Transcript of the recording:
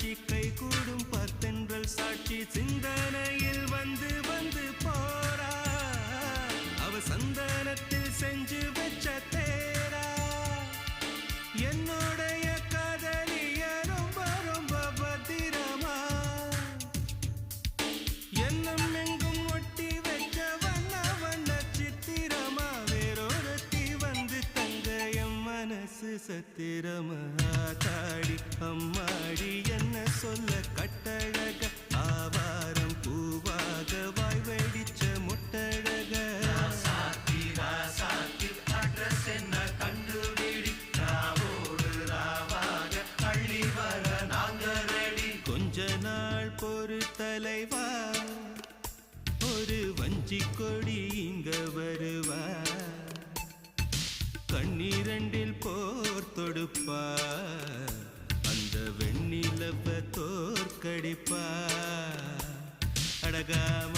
காட்சி கை கூடும் பத்தென்றல் சாட்சி சிந்தனையில் வந்து வந்து போரா அவ சந்தனத்தில் செஞ்சு வச்ச தேரா என்னுடைய காதலிய ரொம்ப ரொம்ப பத்திரமா என்னும் எங்கும் ஒட்டி வச்ச வண்ண வண்ண சித்திரமா வேறொருத்தி வந்து தங்க என் மனசு சத்திரமா தாடி அம்மாடி என்ன சொல்ல கட்டழக ஆவாரம் பூவாக வாய் வெடிச்ச முட்டழக அட்ரஸ் என்ன கண்டுபிடி ராவோடு ராவாக அள்ளி வர நாங்க ரெடி கொஞ்ச நாள் பொறு தலைவா ஒரு வஞ்சி கொடி இங்க வருவா கண்ணீரண்டில் போர் தொடுப்பா அந்த வெண்ணிலவ தோற்கடிப்பா அடகாம